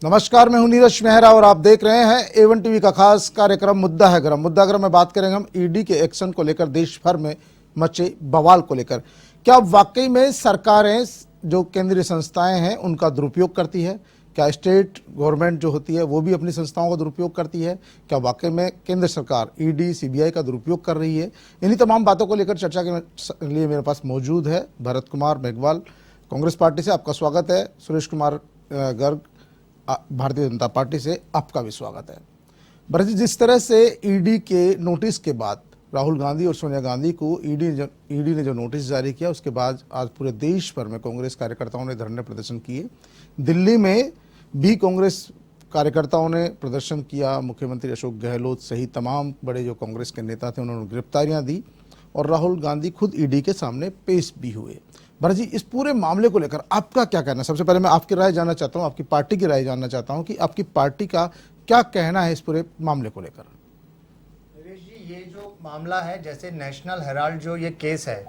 नमस्कार, मैं हूं नीरज मेहरा और आप देख रहे हैं एवन टीवी का खास कार्यक्रम मुद्दा है गरम। मुद्दा गरम में बात करेंगे हम ईडी के एक्शन को लेकर, देश भर में मचे बवाल को लेकर। क्या वाकई में सरकारें, जो केंद्रीय संस्थाएं हैं, उनका दुरुपयोग करती है? क्या स्टेट गवर्नमेंट जो होती है वो भी अपनी संस्थाओं का दुरुपयोग करती है? क्या वाकई में केंद्र सरकार ईडी सीबीआई का दुरुपयोग कर रही है? इन्हीं तमाम बातों को लेकर चर्चा के लिए मेरे पास मौजूद है भरत कुमार मेघवाल, कांग्रेस पार्टी से। आपका स्वागत है। सुरेश कुमार गर्ग, भारतीय जनता पार्टी से, आपका भी स्वागत है। भरत जी, जिस तरह से ईडी के नोटिस के बाद राहुल गांधी और सोनिया गांधी को ईडी ने जो नोटिस जारी किया, उसके बाद आज पूरे देश भर में कांग्रेस कार्यकर्ताओं ने धरने प्रदर्शन किए। दिल्ली में भी कांग्रेस कार्यकर्ताओं ने प्रदर्शन किया। मुख्यमंत्री अशोक गहलोत सहित तमाम बड़े जो कांग्रेस के नेता थे उन्होंने गिरफ्तारियां दी और राहुल गांधी खुद ईडी के सामने पेश भी हुए। भरत जी, इस पूरे मामले को लेकर आपका क्या कहना है? सबसे पहले मैं आपकी राय जानना चाहता हूं, आपकी पार्टी की राय जानना चाहता हूं कि आपकी पार्टी का क्या कहना है इस पूरे मामले को लेकर। नरेश जी, ये जो मामला है, जैसे नेशनल हेराल्ड जो ये केस है,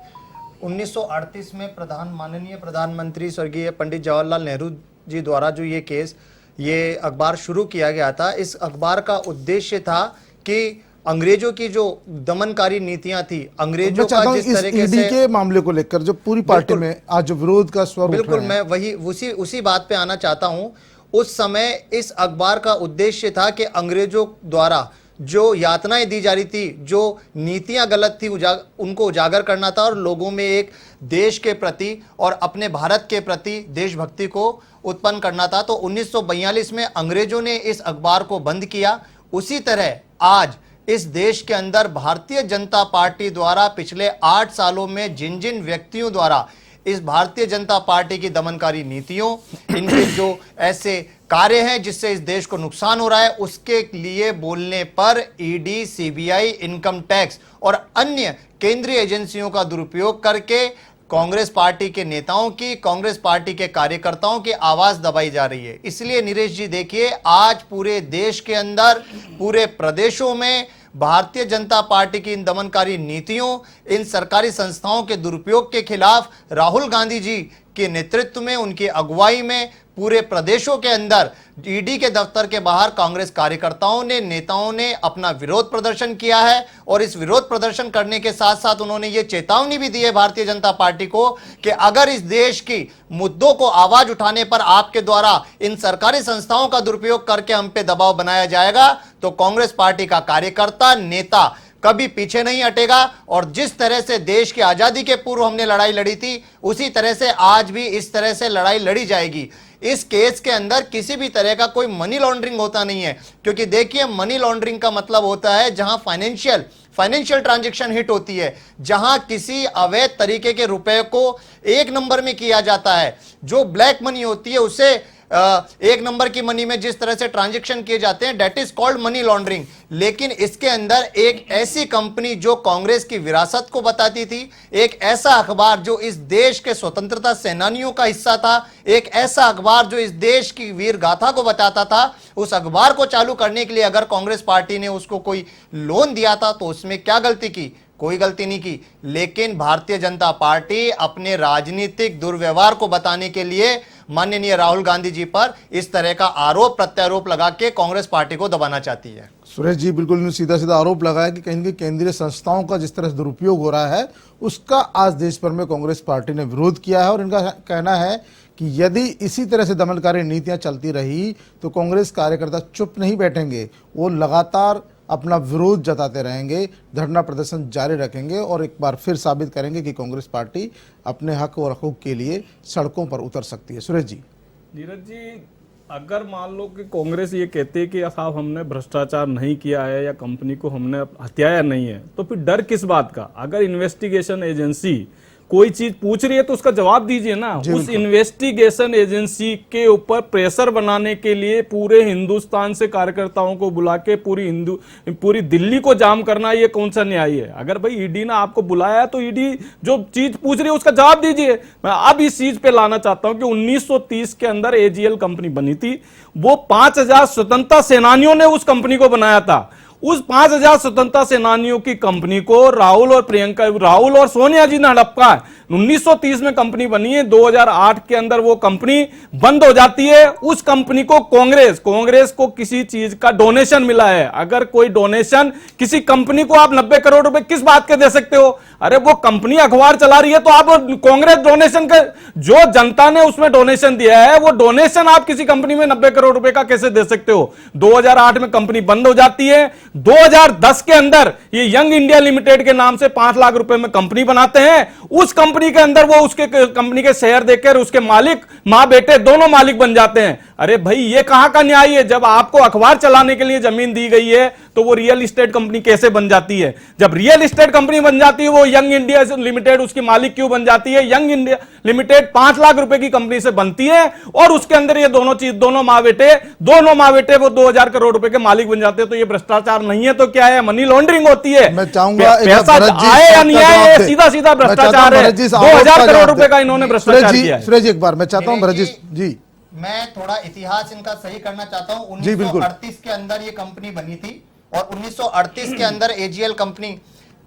1938 में माननीय प्रधानमंत्री स्वर्गीय पंडित जवाहरलाल नेहरू जी द्वारा जो ये केस, ये अखबार शुरू किया गया था। इस अखबार का उद्देश्य था कि अंग्रेजों की जो दमनकारी नीतियां थी, अंग्रेजों का जिस तरीके से के मामले को लेकर जो पूरी पार्टी में आज जो विरोध का स्वर, बिल्कुल मैं वही उसी बात पे आना चाहता हूं। उस समय इस अखबार का उद्देश्य था कि अंग्रेजों द्वारा जो यातनाएं दी जा रही थी, जो नीतियां गलत थी, उनको उजागर करना था और लोगों में एक देश के प्रति और अपने भारत के प्रति देशभक्ति को उत्पन्न करना था। तो 1942 में अंग्रेजों ने इस अखबार को बंद किया। उसी तरह आज इस देश के अंदर भारतीय जनता पार्टी द्वारा पिछले 8 सालों में जिन जिन व्यक्तियों द्वारा इस भारतीय जनता पार्टी की दमनकारी नीतियों, इनके जो ऐसे कार्य हैं जिससे इस देश को नुकसान हो रहा है, उसके लिए बोलने पर ईडी, सीबीआई, इनकम टैक्स और अन्य केंद्रीय एजेंसियों का दुरुपयोग करके कांग्रेस पार्टी के नेताओं की, कांग्रेस पार्टी के कार्यकर्ताओं की आवाज दबाई जा रही है। इसलिए नीरज जी देखिए, आज पूरे देश के अंदर, पूरे प्रदेशों में भारतीय जनता पार्टी की इन दमनकारी नीतियों, इन सरकारी संस्थाओं के दुरुपयोग के खिलाफ राहुल गांधी जी के नेतृत्व में, उनकी अगुवाई में पूरे प्रदेशों के अंदर ईडी के दफ्तर के बाहर कांग्रेस कार्यकर्ताओं ने, नेताओं ने अपना विरोध प्रदर्शन किया है। और इस विरोध प्रदर्शन करने के साथ साथ उन्होंने ये चेतावनी भी दी है भारतीय जनता पार्टी को कि अगर इस देश की मुद्दों को आवाज उठाने पर आपके द्वारा इन सरकारी संस्थाओं का दुरुपयोग करके हम पे दबाव बनाया जाएगा तो कांग्रेस पार्टी का कार्यकर्ता, नेता कभी पीछे नहीं हटेगा। और जिस तरह से देश की आजादी के पूर्व हमने लड़ाई लड़ी थी, उसी तरह से आज भी इस तरह से लड़ाई लड़ी जाएगी। इस केस के अंदर किसी भी तरह का कोई मनी लॉन्ड्रिंग होता नहीं है, क्योंकि देखिए, मनी लॉन्ड्रिंग का मतलब होता है जहां फाइनेंशियल ट्रांजैक्शन हिट होती है, जहां किसी अवैध तरीके के रुपए को एक नंबर में किया जाता है। जो ब्लैक मनी होती है उसे एक नंबर की मनी में जिस तरह से ट्रांजैक्शन किए जाते हैं, that is called money laundering. लेकिन इसके अंदर एक ऐसी कंपनी जो कांग्रेस की विरासत को बताती थी, एक ऐसा अखबार जो इस देश के स्वतंत्रता सेनानियों का हिस्सा था, एक ऐसा अखबार जो इस देश की वीर गाथा को बताता था, उस अखबार को चालू करने के लिए अगर कांग्रेस पार्टी ने उसको कोई लोन दिया था तो उसमें क्या गलती की? कोई गलती नहीं की। लेकिन भारतीय जनता पार्टी अपने राजनीतिक दुर्व्यवहार को बताने के लिए माननीय राहुल गांधी जी पर इस तरह का आरोप प्रत्यारोप लगा के कांग्रेस पार्टी को दबाना चाहती है। सुरेश जी, बिल्कुल सीधा सीधा आरोप लगाया कि कहीं न कहीं केंद्रीय संस्थाओं का जिस तरह से दुरुपयोग हो रहा है, उसका आज देश भर में कांग्रेस पार्टी ने विरोध किया है। और इनका कहना है कि यदि इसी तरह से दमनकारी नीतियां चलती रही तो कांग्रेस कार्यकर्ता चुप नहीं बैठेंगे, वो लगातार अपना विरोध जताते रहेंगे, धरना प्रदर्शन जारी रखेंगे और एक बार फिर साबित करेंगे कि कांग्रेस पार्टी अपने हक और हकूक के लिए सड़कों पर उतर सकती है। सुरेश जी। नीरज जी, अगर मान लो कि कांग्रेस ये कहती है कि साहब हमने भ्रष्टाचार नहीं किया है या कंपनी को हमने हत्याया नहीं है, तो फिर डर किस बात का? अगर इन्वेस्टिगेशन एजेंसी कोई चीज पूछ रही है तो उसका जवाब दीजिए ना। उस इन्वेस्टिगेशन एजेंसी के ऊपर प्रेशर बनाने के लिए पूरे हिंदुस्तान से कार्यकर्ताओं को बुला के पूरी दिल्ली को जाम करना, ये कौन सा न्याय है? अगर भाई ईडी ने आपको बुलाया है तो ईडी जो चीज पूछ रही है उसका जवाब दीजिए। मैं अब इस चीज पे लाना चाहता हूं कि 1930 के अंदर एजीएल कंपनी बनी थी, वो 5000 स्वतंत्रता सेनानियों ने उस कंपनी को बनाया था। उस 5000 स्वतंत्रता सेनानियों की कंपनी को राहुल और सोनिया जी ने हड़पका है। 1930 में कंपनी बनी है, 2008 के अंदर वो कंपनी बंद हो जाती है। उस कंपनी को कांग्रेस को किसी चीज का डोनेशन मिला है। अगर कोई डोनेशन किसी कंपनी को आप 90 करोड़ रुपए किस बात के दे सकते हो? अरे वो कंपनी अखबार चला रही है तो आप कांग्रेस डोनेशन के, जो जनता ने उसमें डोनेशन दिया है वो डोनेशन आप किसी कंपनी में 90 करोड़ रुपए का कैसे दे सकते हो? 2008 में कंपनी बंद हो जाती है। 2010 के अंदर ये यंग इंडिया लिमिटेड के नाम से 5 लाख रुपए में कंपनी बनाते हैं। उस कंपनी के अंदर वो उसके कंपनी के शेयर देकर उसके मालिक, मां बेटे दोनों मालिक बन जाते हैं। अरे भाई ये कहां का न्याय है? जब आपको अखबार चलाने के लिए जमीन दी गई है तो वो रियल एस्टेट कंपनी कैसे बन जाती है? जब रियल एस्टेट कंपनी बन जाती है वो यंग इंडिया लिमिटेड उसकी मालिक क्यों बन जाती है? यंग इंडिया लिमिटेड 5 लाख रुपए की कंपनी से बनती है और उसके अंदर ये दोनों मां बेटे वो 2000 करोड़ रुपए के मालिक बन जाते हैं। तो ये भ्रष्टाचार नहीं है तो क्या है? मनी लॉन्ड्रिंग होती है। मैं चाहूंगा पैसा आए या नहीं आए, सीधा सीधा भ्रष्टाचार है। 2000 करोड़ रुपए का इन्होंने भ्रष्टाचार किया है। सुरेश जी एक बार मैं चाहता हूं भरत जी मैं थोड़ा इतिहास इनका सही करना चाहता हूं। जी, बिल्कुल। 1938 के अंदर ये कंपनी बनी थी और 1938 के अंदर एजीएल कंपनी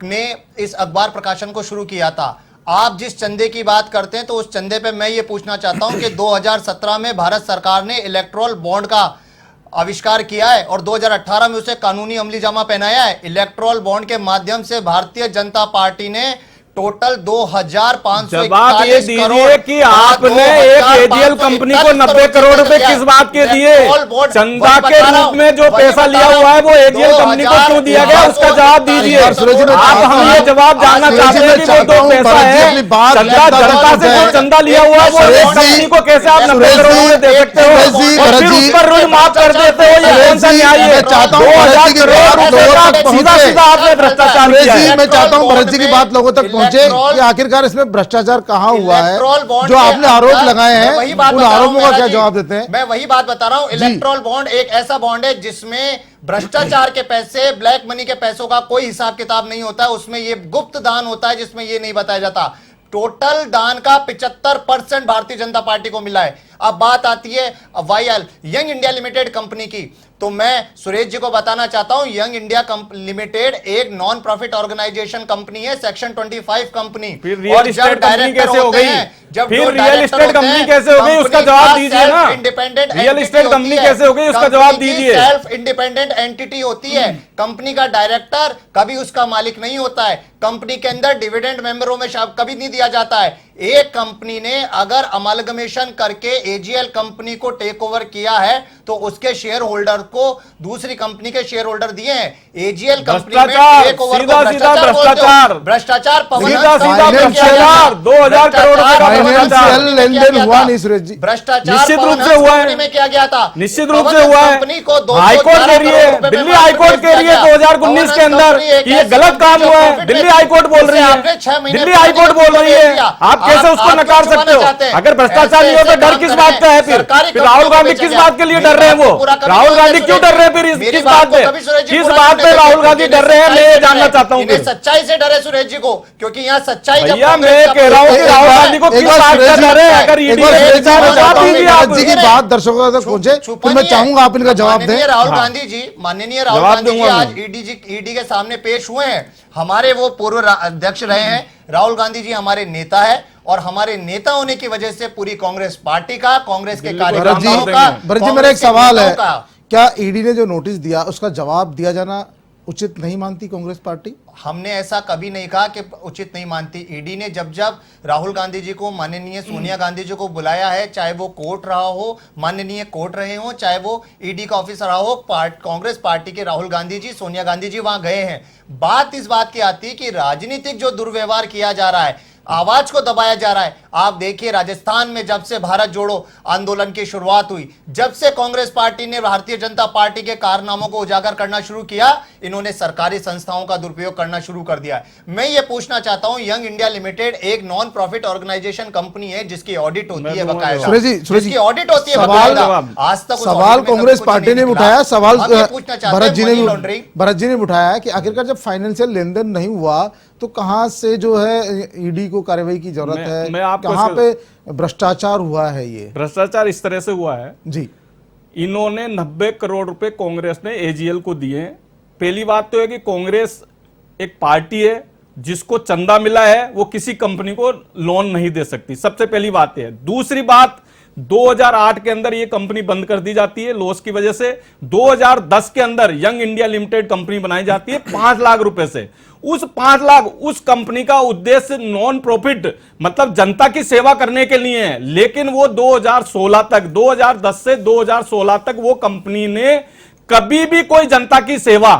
ने इस अखबार प्रकाशन को शुरू किया था। आप जिस चंदे की बात करते हैं तो उस चंदे पे मैं ये पूछना चाहता हूं कि 2017 में भारत सरकार ने इलेक्ट्रोल बॉन्ड का आविष्कार किया है और 2018 में उसे कानूनी अमली जामा पहनाया है। इलेक्ट्रोल बॉन्ड के माध्यम से भारतीय जनता पार्टी ने टोटल 2500 जवाब ये दीजिए कि आपने एक एजीएल कंपनी को 90 करोड़ रुपए किस बात के दिए? चंदा के रूप में जो पैसा लिया हुआ है वो एजीएल कंपनी को क्यों दिया गया? उसका जवाब दीजिए। आप हम ये जवाब जानना चाहते हैं कि वो जो पैसा है जनता से जो चंदा लिया हुआ है वो एक कंपनी को कैसे आप 90 करोड़ रुपए दे सकते हो और फिर उस पर ऋण माफ कर देते हो? ये कौन सा न्याय है? 2000 करोड़ रुपए का सीधा सीधा आपने भ्रष्टाचार किया है। मैं चाहता हूं भरत जी की बात लोगों तक पहुंचे कि आखिरकार इसमें भ्रष्टाचार कहां हुआ है, जो आपने आरोप लगाए हैं उन आरोपों का क्या जवाब देते हैं? मैं वही बात बता रहा हूं। इलेक्ट्रोल बॉन्ड एक ऐसा बॉन्ड है जिसमें भ्रष्टाचार के पैसे, ब्लैक मनी के पैसों का कोई हिसाब किताब नहीं होता है। उसमें ये गुप्त दान होता है जिसमें ये नहीं बताया जाता। टोटल दान का 75% भारतीय जनता पार्टी को मिला है। अब बात आती है वाईएल यंग इंडिया लिमिटेड कंपनी की, तो मैं सुरेश जी को बताना चाहता हूं यंग इंडिया लिमिटेड एक नॉन प्रॉफिट ऑर्गेनाइजेशन कंपनी है, सेक्शन 25 कंपनी। फिर रियल एस्टेट कंपनी कैसे हो गई? फिर रियल एस्टेट कंपनी कैसे हो गई? उसका जवाब दीजिए ना। इंडिपेंडेंट रियल एस्टेट कंपनी कैसे हो गई? उसका जवाब दीजिए। सेल्फ इंडिपेंडेंट एंटिटी होती है। कंपनी का डायरेक्टर कभी उसका मालिक नहीं होता है। कंपनी के अंदर डिविडेंड मेंबरों में कभी नहीं दिया जाता है। एक कंपनी ने अगर अमालगमेशन करके एजीएल कंपनी को टेक ओवर किया है तो उसके शेयर होल्डर को दूसरी कंपनी के शेयर होल्डर दिए हैं। एजीएल कंपनी में टेक ओवर को भ्रष्टाचार 2000 करोड़ फाइनेंशियल लेनदेन हुआ नहीं सुरेश जी? भ्रष्टाचार निश्चित रूप से हुआ है में किया गया था, निश्चित रूप से हुआ है। हाईकोर्ट कह रही है, दिल्ली हाईकोर्ट कह रही है 2019 के अंदर कि ये गलत काम हुआ है। दिल्ली हाईकोर्ट बोल रही है, दिल्ली हाईकोर्ट बोल रही है। आप कैसे उसको नकार सकते हो? अगर भ्रष्टाचार नहीं हो तो डर किस बात का है? फिर राहुल गांधी किस बात के लिए डर रहे हैं? वो राहुल गांधी क्यों डर रहे हैं? फिर किस बात पे, किस बात पे राहुल गांधी डर रहे हैं? मैं ये जानना चाहता हूँ। सच्चाई से डरे सुरेश जी को, क्योंकि यहाँ सच्चाई भैया मैं कह रहा हूँ कि राहुल गांधी को किस बात का डर है? अगर ईडी जी की बात दर्शकों तक पहुंचे तो मैं चाहूंगा आप इनका जवाब दें। राहुल गांधी जी, माननीय राहुल गांधी जी आज ईडी के सामने पेश हुए हैं। हमारे वो पूर्व अध्यक्ष रहे हैं। राहुल गांधी जी हमारे नेता है और हमारे नेता होने की वजह से पूरी कांग्रेस पार्टी का, कांग्रेस के कार्यकर्ताओं का, भरत जी मेरा एक सवाल है, क्या ईडी ने जो नोटिस दिया उसका जवाब दिया जाना उचित नहीं मानती कांग्रेस पार्टी? हमने ऐसा कभी नहीं कहा कि उचित नहीं मानती। ईडी ने जब जब राहुल गांधी जी को, माननीय सोनिया गांधी जी को बुलाया है, चाहे वो कोर्ट रहा हो, माननीय कोर्ट रहे हो, चाहे वो ईडी का ऑफिस रहा हो, कांग्रेस पार्टी के राहुल गांधी जी, सोनिया गांधी जी वहां गए हैं। बात इस बात की आती है कि राजनीतिक जो दुर्व्यवहार किया जा रहा है, आवाज को दबाया जा रहा है। आप देखिए राजस्थान में जब से भारत जोड़ो आंदोलन की शुरुआत हुई, जब से कांग्रेस पार्टी ने भारतीय जनता पार्टी के कारनामों को उजागर करना शुरू किया, इन्होंने सरकारी संस्थाओं का दुरुपयोग करना शुरू कर दिया है। मैं ये पूछना चाहता हूं, यंग इंडिया लिमिटेड एक नॉन प्रॉफिट ऑर्गेनाइजेशन कंपनी है जिसकी ऑडिट होती है बकायदा, जिसकी ऑडिट होती है बकायदा। आज तक सवाल कांग्रेस पार्टी ने उठाया, सवाल भरत जी ने उठाया कि आखिरकार जब फाइनेंशियल लेन देन नहीं हुआ तो कहां से जो है ईडी को कार्रवाई की जरूरत है? कहां पे भ्रष्टाचार हुआ है? ये भ्रष्टाचार इस तरह से हुआ है जी, इन्होंने 90 करोड़ रुपए कांग्रेस ने एजीएल को दिए पहली बात तो है कि कांग्रेस एक पार्टी है जिसको चंदा मिला है, वो किसी कंपनी को लोन नहीं दे सकती, सबसे पहली बात है। दूसरी बात, 2008 के अंदर ये कंपनी बंद कर दी जाती है लॉस की वजह से। 2010 के अंदर यंग इंडिया लिमिटेड कंपनी बनाई जाती है 5 लाख रुपए से। उस 5 लाख उस कंपनी का उद्देश्य नॉन प्रॉफिट मतलब जनता की सेवा करने के लिए है, लेकिन वो 2016 तक 2010 से 2016 तक वो कंपनी ने कभी भी कोई जनता की सेवा,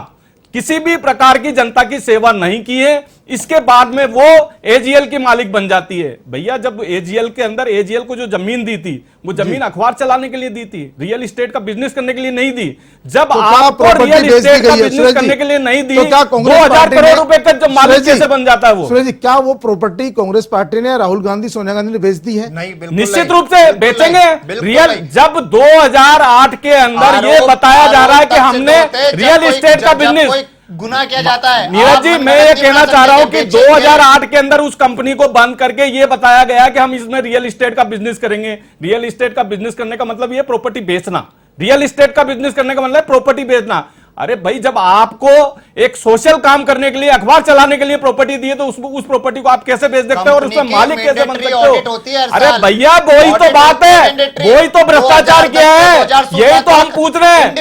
किसी भी प्रकार की जनता की सेवा नहीं की है। इसके बाद में वो एजीएल की मालिक बन जाती है। भैया जब एजीएल के अंदर एजीएल को जो जमीन दी थी वो जमीन अखबार चलाने के लिए दी थी, रियल एस्टेट का बिजनेस करने के लिए नहीं दी। जब तो आपको रियल एस्टेट का बिजनेस करने के लिए नहीं दी, तो 2000 करोड़ रुपए का जो मालिक कैसे बन जाता है वो? सुरेश जी, क्या वो प्रॉपर्टी कांग्रेस पार्टी ने राहुल गांधी सोनिया गांधी ने बेच दी है? नहीं, बिल्कुल निश्चित नहीं, रूप से बिल्कुल बेचेंगे। नहीं, बिल्कुल रियल नहीं। जब 2008 के अंदर ये बताया जा रहा है कि हमने रियल एस्टेट का बिजनेस गुनाह किया जाता है। नीरज जी, मैं ये कहना चाह रहा हूं कि 2008 के अंदर उस कंपनी को बंद करके ये बताया गया कि हम इसमें रियल एस्टेट का बिजनेस करेंगे। रियल एस्टेट का बिजनेस करने का मतलब ये प्रॉपर्टी बेचना, रियल एस्टेट का बिजनेस करने का मतलब प्रॉपर्टी बेचना। अरे भाई, जब आपको एक सोशल काम करने के लिए, अखबार चलाने के लिए प्रॉपर्टी दी है, तो उस प्रॉपर्टी को आप कैसे बेच सकते हो और उसमें मालिक कैसे बन सकते हो? अरे भैया, वही तो बात है, वही तो भ्रष्टाचार किया है, यही तो हम पूछ रहे हैं।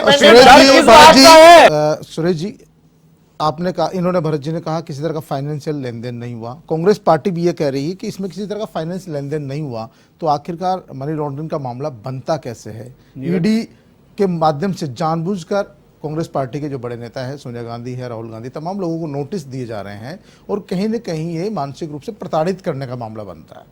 सुरेश जी, आपने कहा, इन्होंने भरत जी ने कहा किसी तरह का फाइनेंशियल लेन देन नहीं हुआ। कांग्रेस पार्टी भी ये कह रही है कि इसमें किसी तरह का फाइनेंशियल लेन देन नहीं हुआ, तो आखिरकार मनी लॉन्ड्रिंग का मामला बनता कैसे है? ईडी के माध्यम से जानबूझकर कांग्रेस पार्टी के जो बड़े नेता है, सोनिया गांधी है, राहुल गांधी, तमाम लोगों को नोटिस दिए जा रहे हैं और कहीं न कहीं ये मानसिक रूप से प्रताड़ित करने का मामला बनता है।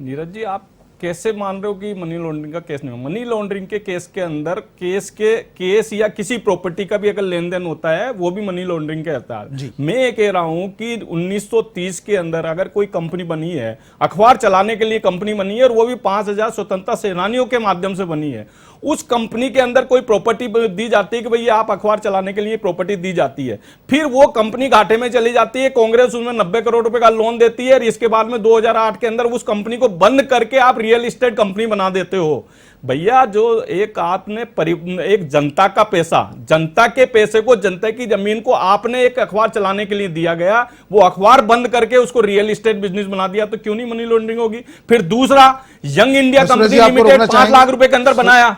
नीरज जी, आप कैसे मान रहे हो कि मनी लॉन्ड्रिंग का केस नहीं हुआ? मनी लॉन्ड्रिंग के केस के अंदर केस या किसी प्रॉपर्टी का भी अगर लेन देन होता है, वो भी मनी लॉन्ड्रिंग कहता है। मैं ये कह रहा हूं कि 1930 के अंदर अगर कोई कंपनी बनी है, अखबार चलाने के लिए कंपनी बनी है, और वो भी 5000 स्वतंत्रता सेनानियों के माध्यम से बनी है, उस कंपनी के अंदर कोई प्रॉपर्टी दी जाती है कि भैया आप अखबार चलाने के लिए प्रॉपर्टी दी जाती है, फिर वो कंपनी घाटे में चली जाती है, कांग्रेस उसमें 90 करोड़ रुपए का लोन देती है, और इसके बाद में 2008 के अंदर उस कंपनी को बंद करके आप रियल एस्टेट कंपनी बना देते हो। भैया, जो एक आपने एक जनता का पैसा, जनता के पैसे को, जनता की जमीन को आपने एक अखबार चलाने के लिए दिया गया, वो अखबार बंद करके उसको रियल एस्टेट बिजनेस बना दिया, तो क्यों नहीं मनी लॉन्ड्रिंग होगी? फिर दूसरा, young India company limited 5 lakh रुपए के अंदर बनाया,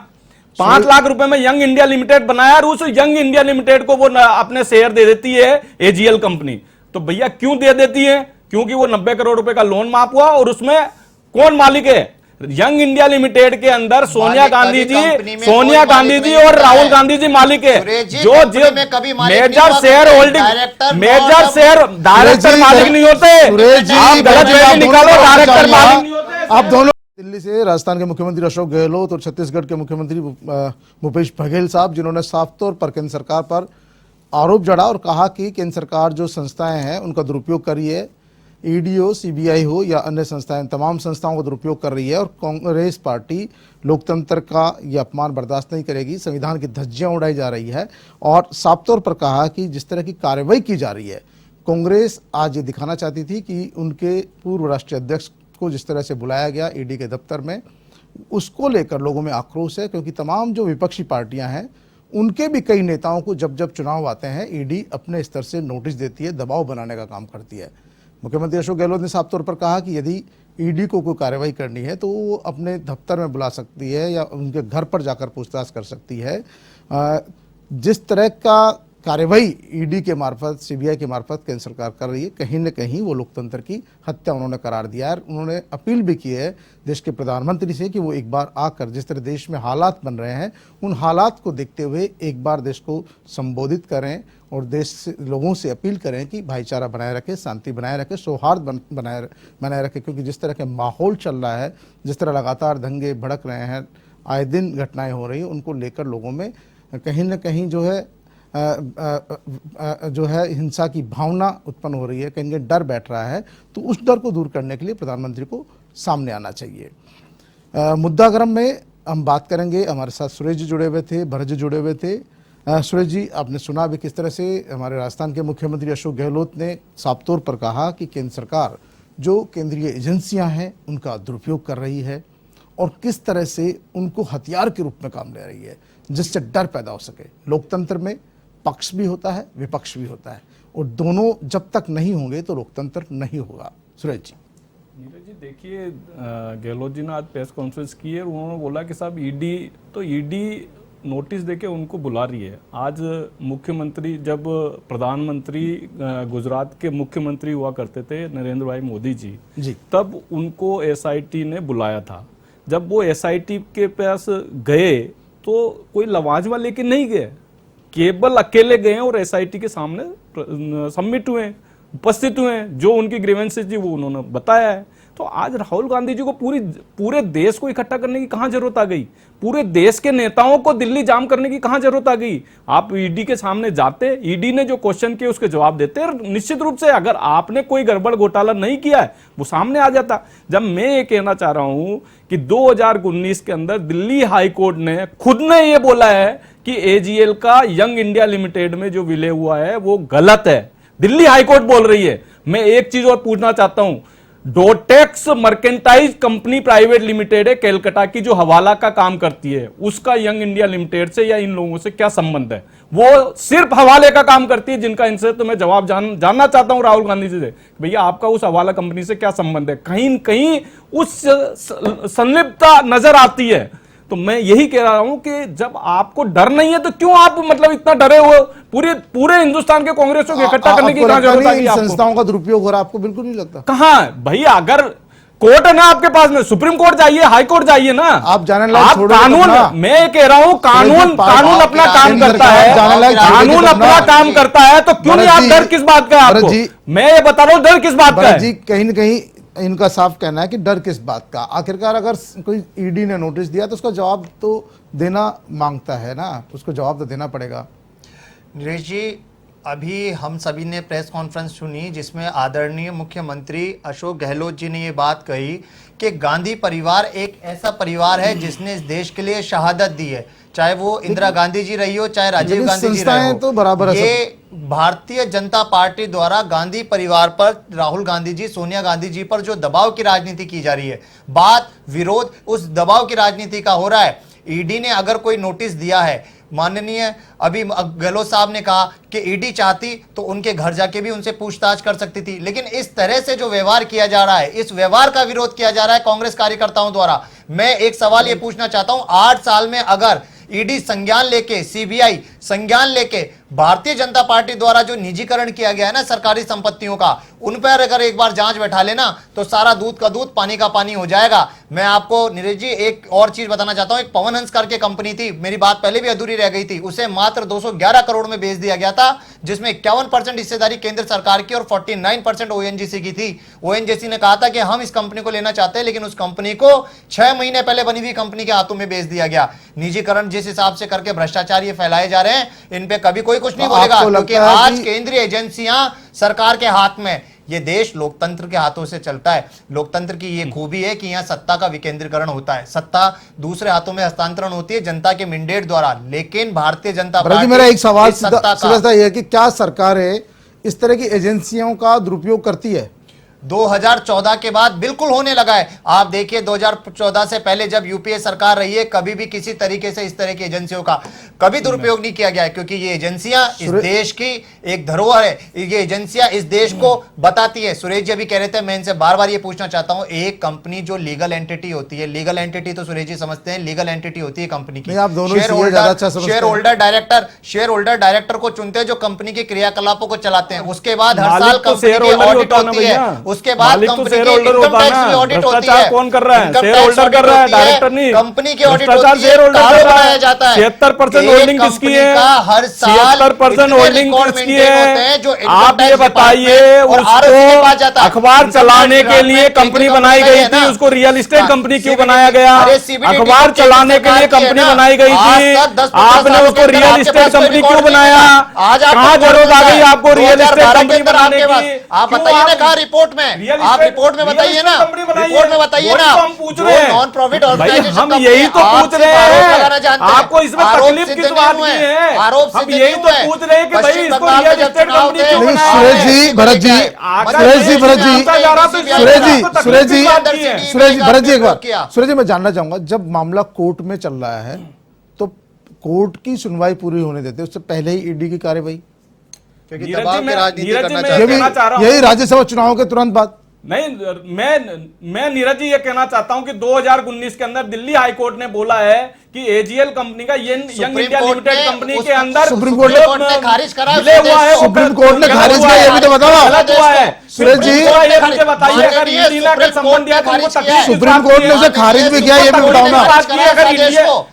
5 लाख रुपए में यंग इंडिया लिमिटेड बनाया, और उस यंग इंडिया लिमिटेड को वो अपने शेयर दे देती है एजीएल कंपनी। तो भैया क्यों दे देती है? क्योंकि वो 90 करोड़ रुपए का लोन माफ हुआ, और उसमें कौन मालिक है? यंग इंडिया लिमिटेड के अंदर सोनिया गांधी जी और राहुल गांधी जी मालिक है। जो major share holding, major share director मालिक नहीं होते। आप गलत फहमी निकालो, डायरेक्टर मालिक नहीं होते। आप दोनों दिल्ली से राजस्थान के मुख्यमंत्री अशोक गहलोत और छत्तीसगढ़ के मुख्यमंत्री भूपेश बघेल साहब, जिन्होंने साफ तौर पर केंद्र सरकार पर आरोप जड़ा और कहा कि केंद्र सरकार जो संस्थाएं हैं उनका दुरुपयोग कर रही है, ईडी हो, सीबीआई हो या अन्य संस्थाएं, तमाम संस्थाओं का दुरुपयोग कर रही है, और कांग्रेस पार्टी लोकतंत्र का यह अपमान बर्दाश्त नहीं करेगी, संविधान की धज्जियां उड़ाई जा रही है। और साफ तौर पर कहा कि जिस तरह की कार्रवाई की जा रही है, कांग्रेस आज ये दिखाना चाहती थी कि उनके पूर्व राष्ट्रीय अध्यक्ष को जिस तरह से बुलाया गया ईडी के दफ्तर में, उसको लेकर लोगों में आक्रोश है, क्योंकि तमाम जो विपक्षी पार्टियां हैं उनके भी कई नेताओं को जब जब चुनाव आते हैं ईडी अपने स्तर से नोटिस देती है, दबाव बनाने का काम करती है। मुख्यमंत्री अशोक गहलोत ने साफ तौर पर कहा कि यदि ईडी को कोई कार्रवाई करनी है तो वो अपने दफ्तर में बुला सकती है या उनके घर पर जाकर पूछताछ कर सकती है। जिस तरह का कार्रवाई ईडी के मार्फत, सीबीआई के मार्फत केंद्र सरकार कर रही है, कहीं न कहीं वो लोकतंत्र की हत्या उन्होंने करार दिया है। उन्होंने अपील भी की है देश के प्रधानमंत्री से कि वो एक बार आकर, जिस तरह देश में हालात बन रहे हैं, उन हालात को देखते हुए एक बार देश को संबोधित करें और देश से, लोगों से अपील करें कि भाईचारा बनाए रखें, शांति बनाए रखें, सौहार्द बनाए रखें, क्योंकि जिस तरह का माहौल चल रहा है, जिस तरह लगातार दंगे भड़क रहे हैं, आए दिन घटनाएं हो रही हैं, उनको लेकर लोगों में कहीं न कहीं जो है हिंसा की भावना उत्पन्न हो रही है, कहीं कहीं डर बैठ रहा है। तो उस डर को दूर करने के लिए प्रधानमंत्री को सामने आना चाहिए। मुद्दागरम में हम बात करेंगे, हमारे साथ सुरेश जी जुड़े हुए थे, भरत जी जुड़े हुए थे। सुरेश जी, आपने सुना भी किस तरह से हमारे राजस्थान के मुख्यमंत्री अशोक गहलोत ने साफ तौर पर कहा कि केंद्र सरकार जो केंद्रीय एजेंसियां हैं उनका दुरुपयोग कर रही है और किस तरह से उनको हथियार के रूप में काम ले रही है, जिससे डर पैदा हो सके। लोकतंत्र में पक्ष भी होता है, विपक्ष भी होता है, और दोनों जब तक नहीं होंगे तो लोकतंत्र नहीं होगा। सुरेश जी। नीरज जी देखिए, गहलोत जी ने आज प्रेस कॉन्फ्रेंस की है, उन्होंने बोला कि साहब ईडी नोटिस देके उनको बुला रही है। आज मुख्यमंत्री, जब प्रधानमंत्री गुजरात के मुख्यमंत्री हुआ करते थे नरेंद्र भाई मोदी जी, तब उनको एसआईटी ने बुलाया था। जब वो एसआईटी के पास गए तो कोई लवाजमा लेके नहीं गए, केवल अकेले गए और एसआईटी के सामने सबमिट हुए, उपस्थित हुए, जो उनकी ग्रीवेंसेस थी वो उन्होंने बताया है। तो आज राहुल गांधी जी को पूरे देश को इकट्ठा करने की कहां जरूरत आ गई? पूरे देश के नेताओं को दिल्ली जाम करने की कहां जरूरत आ गई? आप ईडी के सामने जाते, ईडी ने जो क्वेश्चन किए उसके जवाब देते, और निश्चित रूप से अगर आपने कोई गड़बड़ घोटाला नहीं किया है वो सामने आ जाता। जब मैं ये कहना चाह रहा हूं कि 2019 के अंदर दिल्ली हाई कोर्ट ने खुद ने ये बोला है कि एजीएल का यंग इंडिया लिमिटेड में जो विलय हुआ है वो गलत है, दिल्ली हाईकोर्ट बोल रही है। मैं एक चीज और पूछना चाहता हूं, डोटेक्स मर्केंटाइज कंपनी प्राइवेट लिमिटेड है कलकत्ता की, जो हवाला का काम करती है, उसका यंग इंडिया लिमिटेड से या इन लोगों से क्या संबंध है? वो सिर्फ हवाले का काम करती है, जिनका इनसे तो मैं जवाब जानना चाहता हूं राहुल गांधी जी से, भैया आपका उस हवाला कंपनी से क्या संबंध है? कहीं कहीं उस संलिप्तता नजर आती है। तो मैं यही कह रहा हूं कि जब आपको डर नहीं है तो क्यों आप मतलब इतना डरे हो? पूरे हिंदुस्तान के कांग्रेस को इकट्ठा करने की क्या जरूरत है? संस्थाओं का दुरुपयोग हो रहा है, आपको बिल्कुल नहीं लगता? कहां भैया, अगर कोर्ट है ना आपके पास में, सुप्रीम कोर्ट जाइए, हाई कोर्ट जाइए ना, आप जाने आप कानून, मैं कह रहा हूं कानून अपना काम करता है, कानून अपना काम करता है, तो क्यों नहीं आप डर किस बात का? आपको मैं ये बता रहा हूं डर किस बात का है? कहीं ना कहीं इनका साफ कहना है कि डर किस बात का? आखिरकार अगर कोई ईडी ने नोटिस दिया तो उसका जवाब तो देना मांगता है ना, उसको जवाब तो देना पड़ेगा। नीरज जी, अभी हम सभी ने प्रेस कॉन्फ्रेंस सुनी जिसमें आदरणीय मुख्यमंत्री अशोक गहलोत जी ने ये बात कही कि गांधी परिवार एक ऐसा परिवार है जिसने इस देश के लिए शहादत दी है, चाहे वो इंदिरा गांधी जी रही हो, चाहे राजीव गांधी जी रही हो, तो बराबर है। ये भारतीय जनता पार्टी द्वारा गांधी परिवार पर, राहुल गांधी जी, सोनिया गांधी जी पर जो दबाव की राजनीति की जा रही है, बात विरोध उस दबाव की राजनीति का हो रहा है। ईडी ने अगर कोई नोटिस दिया है, माननीय अभी गहलोत साहब ने कहा कि ईडी चाहती तो उनके घर जाके भी उनसे पूछताछ कर सकती थी, लेकिन इस तरह से जो व्यवहार किया जा रहा है, इस व्यवहार का विरोध किया जा रहा है कांग्रेस कार्यकर्ताओं द्वारा। मैं एक सवाल ये पूछना चाहता हूं, 8 साल में अगर ईडी संज्ञान लेके, सीबीआई संज्ञान लेके, भारतीय जनता पार्टी द्वारा जो निजीकरण किया गया है ना सरकारी संपत्तियों का, उन पर अगर एक बार जांच बैठा लेना तो सारा दूध का दूध पानी का पानी हो जाएगा। मैं आपको नीरज जी एक और चीज बताना चाहता हूं, एक पवन हंस करके कंपनी थी, मेरी बात पहले भी अधूरी रह गई थी, उसे मात्र 211 करोड़ में बेच दिया गया था, जिसमें 51% हिस्सेदारी केंद्र सरकार की और 49% ओएनजीसी की थी। ओएनजीसी ने कहा था कि हम इस कंपनी को लेना चाहते हैं, लेकिन उस कंपनी को 6 महीने पहले बनी हुई कंपनी के हाथों में बेच दिया गया। निजीकरण जिस हिसाब से करके भ्रष्टाचार ये फैलाए जा रहे हैं, इन पे कभी कोई कुछ नहीं बोलेगा, क्योंकि आज केंद्रीय एजेंसियां सरकार के हाथ में, ये देश लोकतंत्र के हाथों से चलता है। लोकतंत्र की ये खूबी है कि यहां सत्ता का विकेंद्रीकरण होता है, सत्ता दूसरे हाथों में हस्तांतरण होती है जनता के मैंडेट द्वारा, लेकिन भारतीय जनता पार्टी, मेरा एक सवाल सीधा ये है कि क्या सरकारें इस तरह की एजेंसियों का दुरुपयोग करती है? 2014 के बाद बिल्कुल होने लगा है। आप देखिए 2014 से पहले जब यूपीए सरकार रही है, कभी भी किसी तरीके से इस तरह की एजेंसियों का कभी दुरुपयोग नहीं किया गया है, क्योंकि ये एजेंसियां इस देश की एक धरोहर है, ये एजेंसियां इस देश को बताती है। सुरेश जी अभी कह रहे थे, मैं इनसे बार बार ये पूछना चाहता हूं, एक कंपनी जो लीगल एंटिटी होती है, लीगल एंटिटी तो सुरेश जी समझते हैं, लीगल एंटिटी होती है कंपनी की, शेयर होल्डर डायरेक्टर को चुनते हैं जो कंपनी के क्रियाकलापों को चलाते हैं, उसके बाद हर साल कंपनी की ऑडिट होती है, उसके बाद कंपनी की इनकम टैक्स की ऑडिट होती है। कौन कर रहा है? शेयर होल्डर कर रहा है, डायरेक्टर नहीं। कंपनी की ऑडिट होती है, कार्ड बनाया जाता है। 76% होल्डिंग किसकी है? हर साल 76% होल्डिंग किसकी है? आप ये बताइए। उसको अखबार चलाने के लिए कंपनी बनाई गई थी, उसको रियल एस्टेट कंपनी क्यों बनाया गया? अखबार चलाने के लिए कंपनी बनाई गई थी, आपने उसको रियल एस्टेट कंपनी क्यों बनाया? कहां जरूरत आ गई आपको रियल एस्टेट कंपनी बनाने की? आप बताइए ना, कहा रिपोर्ट में, आप रिपोर्ट में बताइए ना, रिपोर्ट में बताइए ना। हम पूछ रहे हैं, नॉन प्रॉफिट ऑर्गेनाइजेशन, हम यही तो पूछ रहे हैं, आपको इसमें तकलीफ किस बात की है? हम यही तो पूछ रहे हैं कि भाई इसको रियल एस्टेट कंपनी क्यों बनाया? सुरेश जी, भरत जी, भरत जी एक बार, सुरेश जी मैं जानना चाहूंगा, जब मामला कोर्ट में चल रहा है तो कोर्ट की सुनवाई पूरी होने देते, उससे पहले ही ईडी की कार्रवाई। क्योंकि नीरज दबाव जी, की राजनीति नीरज जी, करना मैं चाहते ये हैं। भी कहना चाह रहा हूं- यही राज्यसभा चुनाव के तुरंत बाद। नहीं, मैं नीरज जी ये कहना चाहता हूं कि 2019 के अंदर दिल्ली हाई कोर्ट ने बोला है कि एजीएल कंपनी का young supreme India court limited ने कंपनी उस- के अंदर सुप्रीम कोर्ट ने खारिज करा, मिले हुआ है, सुप्रीम कोर्ट ने गलत खारिज हुआ किया, है, ये भी तो बताओ। गलत हुआ है सुरेश जी, सुप्रीम कोर्ट ने मुझे बताइए, अगर माननीय ईडी ने अगर सुप्रीम संबंध कोर्ट दिया ने तो उनको खारिज तकलीफ किया है। किस सुप्रीम बात कोर्ट की ने है? उसे खारिज भी किया, ये भी बताओ ना।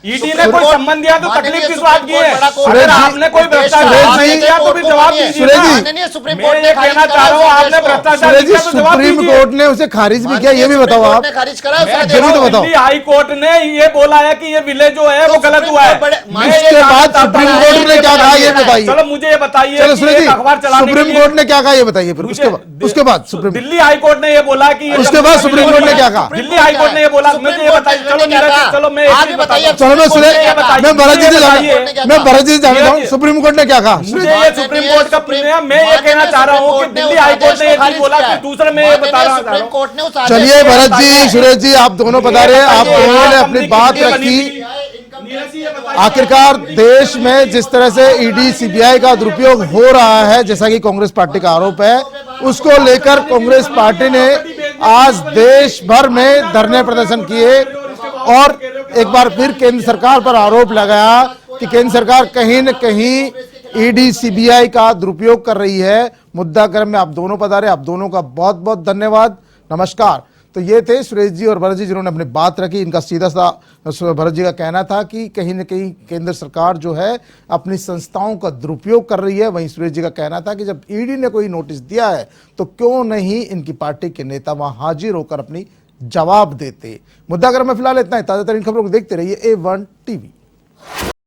ईडी ने कोई संबंध दिया तो तकलीफ किस बात की है? सुरेश अगर जी, आपने कोई भ्रष्टाचार सुरेश नहीं जी, किया तो फिर जवाब दीजिए सुरेश ना। जी, सुप्रीम मैं कोर्ट ये ने कहना खारिज चाह रहा हूँ, करा आपने भ्रष्टाचार सुरेश नहीं जी, किया तो जवाब सुप्रीम दीजिए। कोर्ट ने उसे खारिज भी किया, ये भी बताओ आप। खारिज करा मैं ये भी तो बताओ। दिल्ली हाई कोर्ट ने ये बोला है कि ये विले जो है वो गलत हुआ है। मैं ये उसके जानना बाद चाहता सुप्रीम हूं, कोर्ट ने ये क्या कहा, ये बताइए। बताइए। चलो मुझे ये बताइए चलो कि सुरेश एक अखबार जी, चलाने के सुप्रीम लिए कोर्ट ने क्या कहा, ये बताइए फिर। मुझे- उसके बाद सुप्रीम दिल्ली हाई कोर्ट ने ये बोला कि ये उसके बाद सुप्रीम कोर्ट ने क्या कहा? दिल्ली हाई कोर्ट ने ये बोला, मुझे ये बताइए। चलो नीरज जी, चलो मैं एक आगे चीज बताइए। बताता हूं। चलो मैं सुरेश, ये बताइए, मैं भरत जी से मुझे जानना बताइए। मैं भरत जी से जानना नीरज हूँ, जी, सुप्रीम कोर्ट ने क्या कहा। मुझे ये सुप्रीम कोर्ट का प्रीमियम, मैं ये कहना चाह रहा हूँ कि दिल्ली हाई कोर्ट ने ये चीज बोला कि दूसरा मैं ये बता रहा सुप्रीम हूँ। कोर्ट ने उस चलिए भरत जी, सुरेश जी, आप दोनों पधारे, आप बताइए, दोनों ने यहाँ अपनी कंपनी बात कितनी बनी रखी। थी? नीरज जी, ये बताइए। आखिरकार देश में जिस तरह से ईडी सीबीआई का दुरुपयोग हो रहा है, जैसा कि कांग्रेस पार्टी का आरोप है, उसको लेकर कांग्रेस पार्टी ने आज देश भर में धरने प्रदर्शन किए और एक बार फिर केंद्र सरकार पर आरोप लगाया कि केंद्र सरकार कहीं न कहीं ईडी सीबीआई का दुरुपयोग कर रही है। मुद्दा क्रम में आप दोनों पधारे, आप दोनों का बहुत बहुत धन्यवाद, नमस्कार। तो ये थे सुरेश जी और भरत जी जिन्होंने अपनी बात रखी। इनका सीधा सा भरत जी का कहना था कि कहीं न कहीं केंद्र सरकार जो है अपनी संस्थाओं का दुरुपयोग कर रही है। वहीं सुरेश जी का कहना था कि जब ईडी ने कोई नोटिस दिया है तो क्यों नहीं इनकी पार्टी के नेता वहां हाजिर होकर अपनी जवाब देते। मुद्दा क्रम में फिलहाल इतना ही। ताजा तरीन खबरों को देखते रहिए A1 TV।